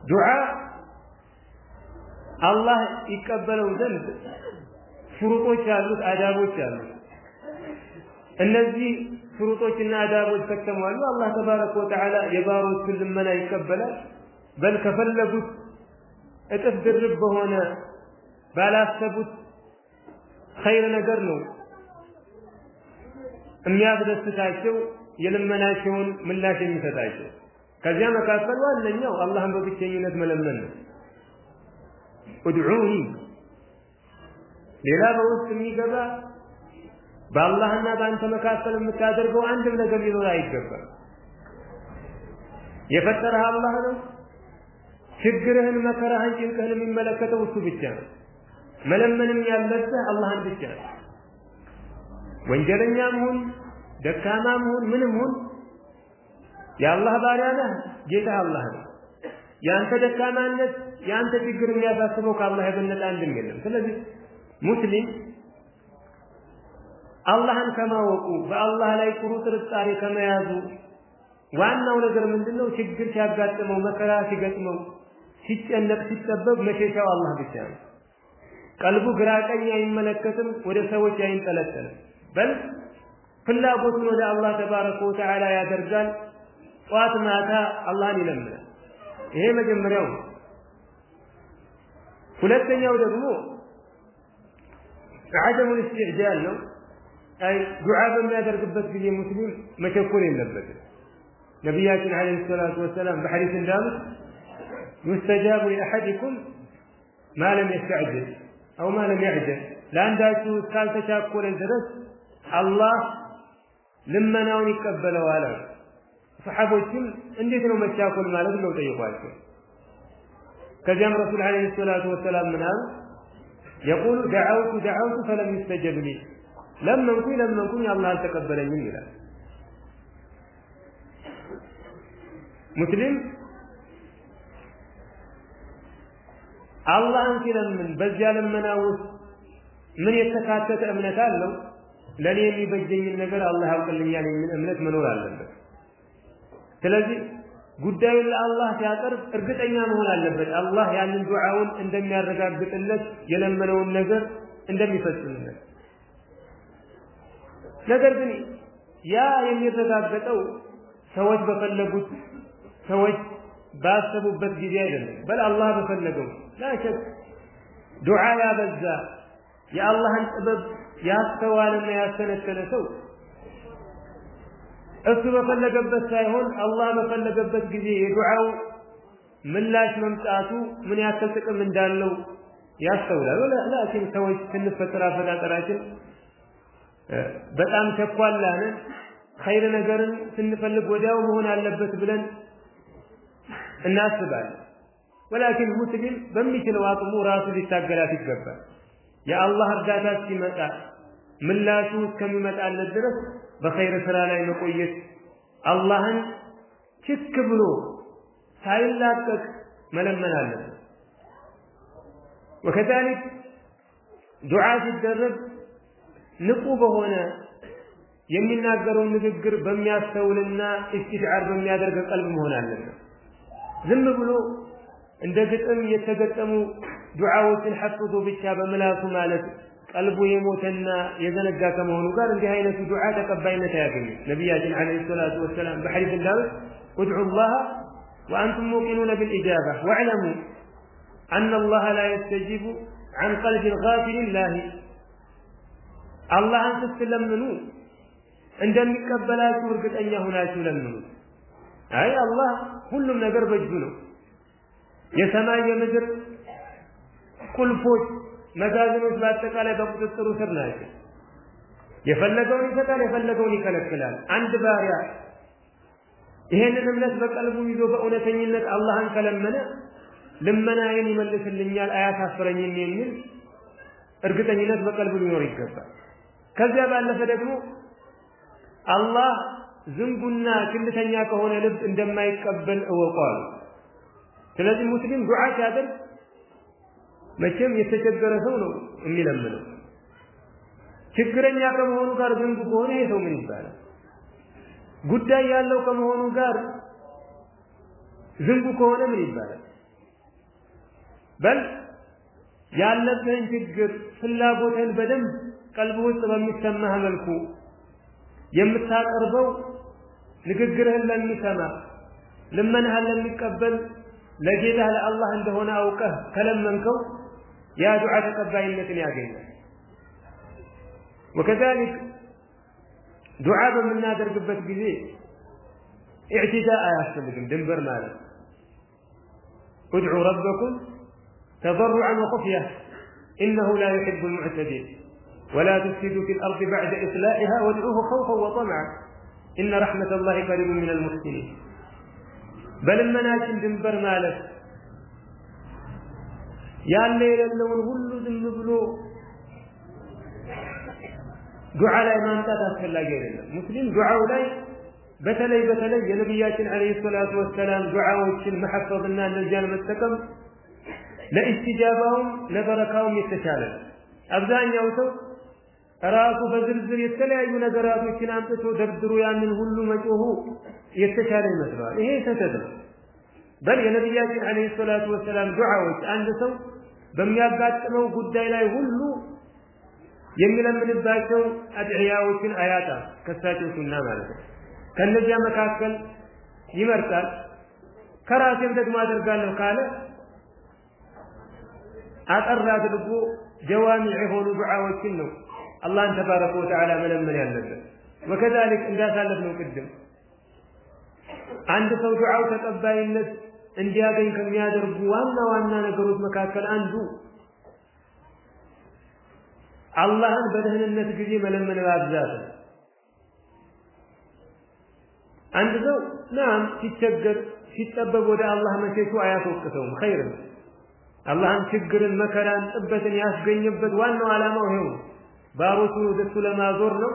ዱዓ አላህ ይቀበለው ዘንድ ሽሩጦች አሉት አዳቦች አሉት እነዚህ ሽሩጦችና አዳቦች ከተሟሉ አላህ ተባረከ ወተዓላ የባሮቹን ልመና ይቀበላል በል ከፈለጉት እጥፍ ድርብ በሆነ ባላሰቡት ኸይር ነገር ነው የሚያስደስታቸው የልመናቸውን ምላሽ የሚሰጣቸው ከዚያ መካከል ዋነኛው አላህን በብቸኝነት መለመን ነው ادعوني ሌላ በውስጥ የሚገባ በአላህና በአንተ መካከል የምታደርገው አንድም ነገር ሊኖር አይገባም የፈጠረህ አላህ ነው ችግርህን መከራህን ጭንቅህን የሚመለከተው እሱ ብቻ ነው መለመንም ያለብህ አላህን ብቻ ነው ወንጀለኛም ሁን ደካማም ሁን ምንም ሁን የአላህ ባሪያ ነህ ጌታ አላህ ነው ያንተ ደካማነት ያንተ ችግር የሚያሳስበው ከአላህ የበለጠ አንድም የለም ስለዚህ ሙስሊም አላህን ከማወቁ በአላህ ላይ ጥሩ ጥርጣሬ ከመያዙ ዋናው ነገር ምንድነው ችግር ሲያጋጥመው መከራ ሲገጥመው ሲጨነቅ ሲጠበብ መሸሻው አላህ ብቻ ነው ቀልቡ ግራ ቀኝ አይመለከትም ወደ ሰዎች አይንጠለጠልም በል ፍላጎቱን ወደ አላህ ተባረከ ወተዓላ ያደርጋል ጧት ማታ አላህን ይለምናል ይሄ መጀመሪያው ሁለተኛው ደግሞ عدم الاستعجال ነው አይ ዱዓ በሚያደርግበት ጊዜ ሙስሊም መቸኮል የለበትም ነብያችን አለይሂ ሰላቱ ወሰለም በሐዲስ እንዳሉት يستجاب لأحدكم ما لم يستعجل أو ما لم يعجل ለአንዳችሁ ካልተቻኮለ ድረስ አላህ ልመናውን ይቀበለዋል ሰሃቦችም እንዴት ነው መቻኮል ማለት ነው ጠይቋቸው ከዚያም ረሱል አለይሂ ሰላቱ ወሰለም ምናል يقول دعوت فلم يستجب لي لم كن الله تقبلني ይላል ሙስሊም አላህን ሲለምን በዚያ ልመና ውስጥ ምን የተካተተ እምነት አለው ለኔ የሚበጀኝ ነገር አላህ ያውቅልኛል የሚል እምነት መኖር አለበት ስለዚህ ጉዳዩን ለአላህ ሲያቀርብ እርግጠኛ መሆን አለበት አላህ ያንን ዱዓውን እንደሚያረጋግጥለት የለመነውን ነገር እንደሚፈጽምለት ነገር ግን ያ የሚረጋገጠው ሰዎች በፈለጉት ሰዎች ባሰቡበት ጊዜ አይደለም በል አላህ በፈለገው ላሸክ ዱዓ ያበዛ የአላህን ጥበብ ያስተዋልና ያስተነተነ ሰው እሱ በፈለገበት ሳይሆን አላህ በፈለገበት ጊዜ የዱዓው ምላሽ መምጣቱ ምን ያክል ጥቅም እንዳለው ያስተውላል ላኪን ሰዎች ስንፈጠር አፈጣጠራችን በጣም ተኳላን ኸይር ነገርን ስንፈልግ ወዲያው መሆን አለበት ብለን እናስባለን ወላኪን ሙስሊም በሚችለው አቅሙ ራሱ ሊታገላት ይገባል የአላህ እርዳታ ሲመጣ ምላሹ እስከሚመጣለት ድረስ በኸይር ስራ ላይ መቆየት አላህን ችክ ብሎ ሳይላቀቅ መለመን አለበት وكذلك ዱዓ ሲደረግ ንቁ በሆነ የሚናገረው ንግግር በሚያስተውልና ኢስቲድዓር በሚያደርግ ቀልብ መሆን አለበት ዝም ብሎ እንደ ግጥም የተገጠሙ ዱዓዎችን ሐፍዞ ብቻ በመላሱ ማለት ቀልቡ የሞተና የዘነጋ ከመሆኑ ጋር እንዲህ አይነቱ ዱዓ ተቀባይነት አያገኝም ነብያችን አለይሂ ሰላቱ ወሰለም በሐዲስ እንዳሉት ادعوا الله وانتم موقنون بالاجابه واعلموا ان الله لا يستجيب عن قلب غافل الله الله ان تسلمኑ እንደሚቀበላችሁ እርግጠኛ ሆናችሁ ለምኑ አይ አላህ ሁሉም ነገር በእጁ ነው የሰማይ የምድር ቁልፎች መጋዘኖች በአጠቃላይ በቁጥጥሩ ስር ናቸው የፈለገውን ይሰጣል የፈለገውን ይከለክላል አንድ ባሪያ ይሄንን እምነት በቀልቡ ይዞ በእውነተኝነት አላህን ከለመነ ልመናዬን ይመልስልኛል አያሳፍረኝም የሚል እርግጠኝነት በቀልቡ ሊኖር ይገባል ከዚያ ባለፈ ደግሞ አላህ ዝንጉና ችልተኛ ከሆነ ልብ እንደማይቀበል እወቋል ስለዚህ ሙስሊም ዱዓ ሲያደርግ መቼም የተቸገረ ሰው ነው የሚለምነው ችግረኛ ከመሆኑ ጋር ዝንጉ ከሆነ ይሄ ሰው ምን ይባላል ጉዳይ ያለው ከመሆኑ ጋር ዝንጉ ከሆነ ምን ይባላል በል ያለብህን ችግር ፍላጎትን በደንብ ቀልብ ውስጥ በሚሰማህ መልኩ የምታቀርበው ንግግርህን ለሚሰማ ልመናህን ለሚቀበል ለጌታህ ለአላህ እንደሆነ አውቀህ ከለመንከው ያ ዱዓ ተቀባይነትን ያገኛል። وكذلك دعاء በምናደርግበት ጊዜ اعتداء አያስፈልግም ድንበር ማለት ادعوا ربكم تضرعا وخفية إنه لا يحب المعتدين ولا تفسدوا في الأرض بعد إصلاحها وادعوه خوفا وطمعا إن رحمة الله قريب من المحسنين بل المناكن دنبر مالك يا الليل اللون هلو دنبلو دعاء لا يمانتات أسفل مسلم دعاء لا بتلي نبياتنا عليه الصلاة والسلام دعاء وكل محفظنا للجانب التكم لاستجابهم لبركاهم يتشالل أبدان يوسف ራሱ በዝርዝር የተለያዩ ነገራቶችን አምጥቶ ደርድሮ ያንን ሁሉ መጮሁ የተሻለ ይመስላል። ይሄ ተተደ በል የነብያችን አለይሂ ሰላቱ ወሰለም ዱዓዎች አንድ ሰው በሚያጋጥመው ጉዳይ ላይ ሁሉ የሚለምንባቸው አድዒያዎችን አያጣ ከሳቸው ሱና ማለት ነው። ከነዚያ መካከል ይመርጣል። ከራሴም ደግሞ አደርጋለሁ ካለ አጠር አድርጎ ጀዋሚዕ የሆኑ ዱዓዎችን ነው الله تبارك وتعالى ملمن ያለበት وكذلك እንዳሳለፍነው ቅድም አንድ ሰው ዱዓው ተቀባይነት እንዲያገኝ ከሚያደርጉ ዋና ነገሮች መካከል አንዱ አላህን በደህንነት ጊዜ መለመን ማብዛት ነው። አንድ ሰው ናም ሲቸገር ሲጠበብ ወደ አላህ መሸሹ አያስወቅሰውም ኸይር ነው። አላህን ችግርን መከራን ጥበትን ያስገኘበት ዋናው ዓላማው ይሄው ባሮቹ ወደሱ ለማዞር ነው።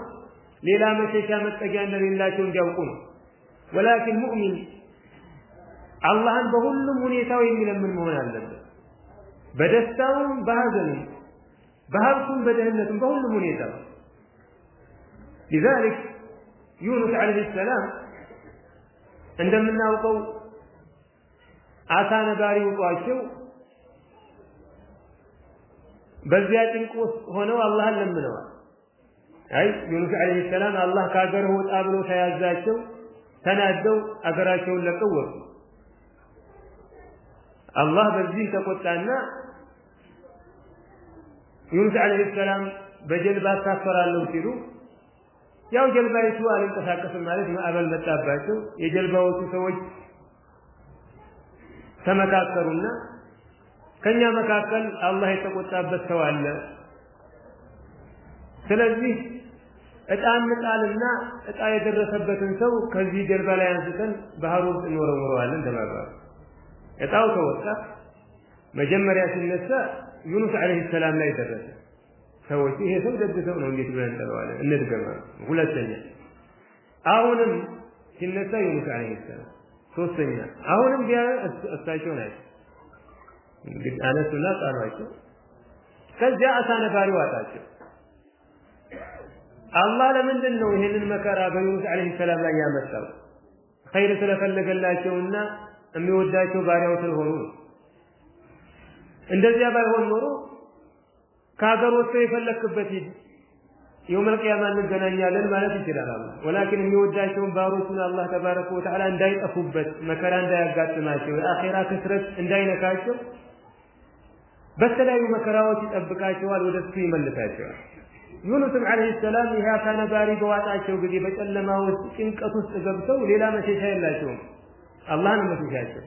ሌላ መሸሻ መጠጊያ እንደሌላቸው እንዲያውቁ ነው። ወላኪን ሙእሚን አላህን በሁሉም ሁኔታው የሚለምን መሆን አለበት። በደስታውም በሐዘኑም በሀብቱም በደህንነቱም በሁሉም ሁኔታ لذلك ዩኑስ عليه السلام እንደምናውቀው አሳ ነባሪ ውጧቸው በዚያ ጭንቅ ውስጥ ሆነው አላህን ለምነዋል። አይ ዩኑስ عليه السلام አላህ ከአገር ወጣ ብሎ ተያዛቸው ተናደው አገራቸውን ለቀው ወጡ። አላህ በዚህ ተቆጣና ዩኑስ عليه السلام በጀልባ ተሳፈራለሁ ሲሉ ያው ጀልባይቱ አልንቀሳቀስም ማለት ማዕበል መጣባቸው። የጀልባዎቹ ሰዎች ተመካከሩና ከኛ መካከል አላህ የተቆጣበት ሰው አለ፣ ስለዚህ እጣን ጣልና እጣ የደረሰበትን ሰው ከዚህ ጀልባ ላይ አንስተን ባህሩ ውስጥ እንወረውረዋለን ተባባሉ። እጣው ተወጣ። መጀመሪያ ሲነሳ ዩኑስ عليه السلام ላይ ደረሰ። ሰዎች ይሄ ሰው ደግ ሰው ነው እንዴት ብለን እንጠራዋለን እንድገማ። ሁለተኛ አሁንም ሲነሳ ዩኑስ عليه السلام። ሶስተኛ አሁንም ቢያ እሳቸው ናቸው እንግዲህ አነሱና ጣሏቸው። ከዚያ አሳ ነባሪ ዋጣቸው። አላህ ለምንድን ነው ይሄንን መከራ በዩኑስ عليه السلام ላይ ያመጣው? ኸይር ስለፈለገላቸውና የሚወዳቸው ባሪያው ስለሆኑ። እንደዚያ ባይሆን ኖሮ ከሀገር ወጥቶ የፈለክበት ሂድ የውመል ቂያማ እንገናኛለን ማለት ይችላል አላህ። ወላኪን የሚወዳቸውን ባሮቹን አላህ ተባረከ ወተዓላ እንዳይጠፉበት መከራ እንዳያጋጥማቸው የአኺራ ክስረት እንዳይነካቸው በተለያዩ መከራዎች ይጠብቃቸዋል፣ ወደሱ ይመልሳቸዋል። ዩኑስም عليه السلام ይሄ አሳ ነባሪ በዋጣቸው ጊዜ በጨለማ ውስጥ ጭንቀት ውስጥ ገብተው ሌላ መሸሻ የላቸውም፣ አላህን መስሻቸው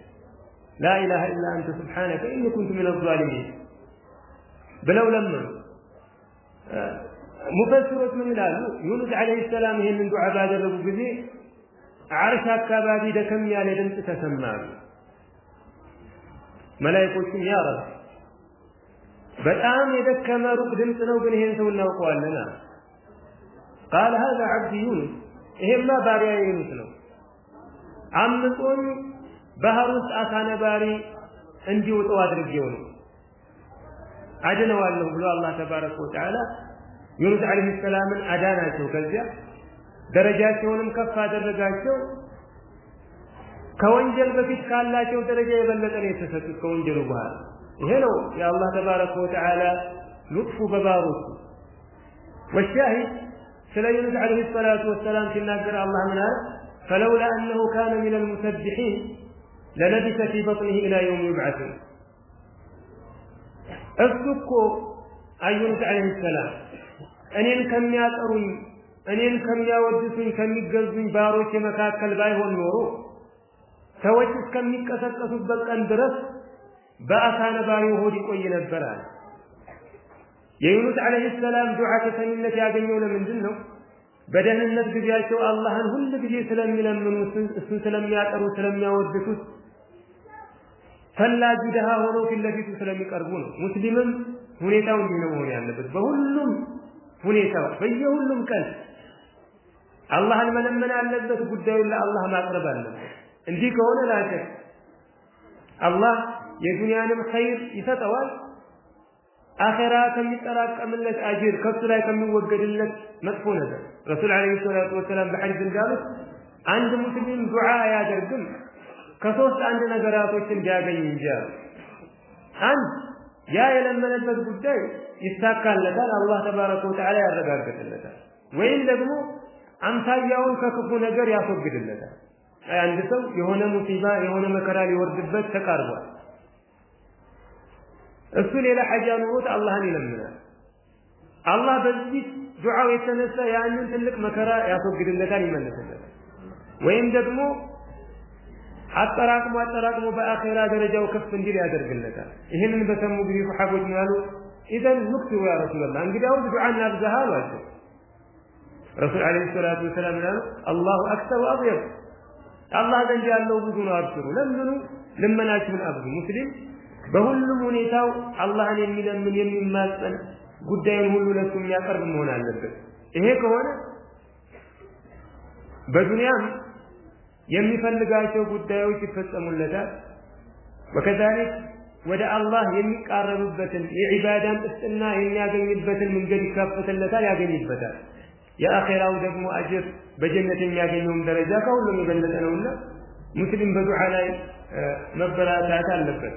لا اله الا انت سبحانك اني كنت من الظالمين ብለው ለመኑ። ሙፈሲሮች ምን ይላሉ? ዩኑስ عليه السلام ይሄንን ዱዓ ባደረጉ ጊዜ አርሽ አካባቢ ደከም ያለ ድምጽ ተሰማሉ። መላእክቶችም ያ ረብ በጣም የደከመ ሩቅ ድምጽ ነው፣ ግን ይሄን ሰው እናውቀዋለን። قال هذا عبد يونس ይሄማ ባሪያ ዩኑስ ነው፣ አምጾኝ ባህር ውስጥ አሳ ነባሪ እንዲወጣው አድርጌው ነው አድነዋለሁ ብሎ አላህ ተባረከ ወተዓላ ዩኑስ عليه السلام አዳናቸው። ከዚያ ደረጃቸውንም ከፍ አደረጋቸው። ከወንጀል በፊት ካላቸው ደረጃ የበለጠ ነው የተሰጡት ከወንጀሉ በኋላ። هلو يا الله تبارك وتعالى لطف بباروت والشاهد سلا يونس عليه الصلاة والسلام في الناقر الله منها فلولا أنه كان من المسبحين للبث في بطنه إلى يوم يبعثون أفتكو أي يونس عليه السلام أنين كم ياترون أنين كم يودسون كم يقلزون باروش مكاكل بايهون نورو توجس كم يكسكسوا بلقان درس بأسان باريو هودي قوي نبران يونس عليه السلام دعاء سنينة ياغنيون من دنو بدن النبي بيالشو الله هل بيجي سلام يلمنوا سلام ياطروا سلام يودسوا فلا جدها ሆኖ ፊትለፊቱ ስለሚቀርቡ ነው ሙስሊምም ሁኔታው እንዲህ ነው መሆን ያለበት በሁሉም ሁኔታው በየሁሉም ቀን አላህን መለመን ያለበት ጉዳዩን ለአላህ ማቅረብ አለበት እንዲህ ከሆነ ላከ አላህ የዱንያንም ኸይር ይሰጠዋል አኺራ ከሚጠራቀምለት አጅር ከሱ ላይ ከሚወገድለት መጥፎ ነገር ረሱል አለይሂ ሰላቱ ወሰለም በሐዲስ እንዳሉት አንድ ሙስሊም ዱዓ ያደርግም ከሶስት አንድ ነገራቶችን ቢያገኝ እንጂ አንድ ያ የለመነበት ጉዳይ ይሳካለታል አላህ ተባረከ ወተዓላ ያረጋግጥለታል ወይም ደግሞ አምሳያውን ከክፉ ነገር ያስወግድለታል አንድ ሰው የሆነ ሙሲባ የሆነ መከራ ሊወርድበት ተቃርቧል እሱ ሌላ ሐጃ ኑሮት አላህን ይለምናል አላህ በዚህ ዱዓው የተነሳ ያንን ትልቅ መከራ ያስወግድለታል ይመለስለታል ወይም ደግሞ አጠራቅሞ በአኺራ ደረጃው ከፍ እንዲል ያደርግለታል ይሄንን በሰሙ ጊዜ ሱሐቦች ነው ያሉ ኢዘን ንክቱ ያ ረሱላህ እንግዲያው ዱዓና አብዛሃ አሏቸው ረሱል አለይሂ ሰላቱ ወሰላም ነው አላሁ አክበር ወአብየር አላህ ዘንድ ያለው ብዙ ነው አብሽሩ ለምኑ ለመናችሁን አብዱ ሙስሊም በሁሉም ሁኔታው አላህን የሚለምን የሚማጸን ጉዳዩን ሁሉ ለሱ የሚያቀርብ መሆን አለበት ይሄ ከሆነ በዱንያም የሚፈልጋቸው ጉዳዮች ይፈጸሙለታል ወከዛሊክ ወደ አላህ የሚቃረብበትን የዒባዳን ጥስና የሚያገኝበትን መንገድ ይከፈትለታል ያገኝበታል የአኺራው ደግሞ አጅር በጀነት የሚያገኘውን ደረጃ ከሁሉም የበለጠ ነውና ሙስሊም በዱዓ ላይ መበራታት አለበት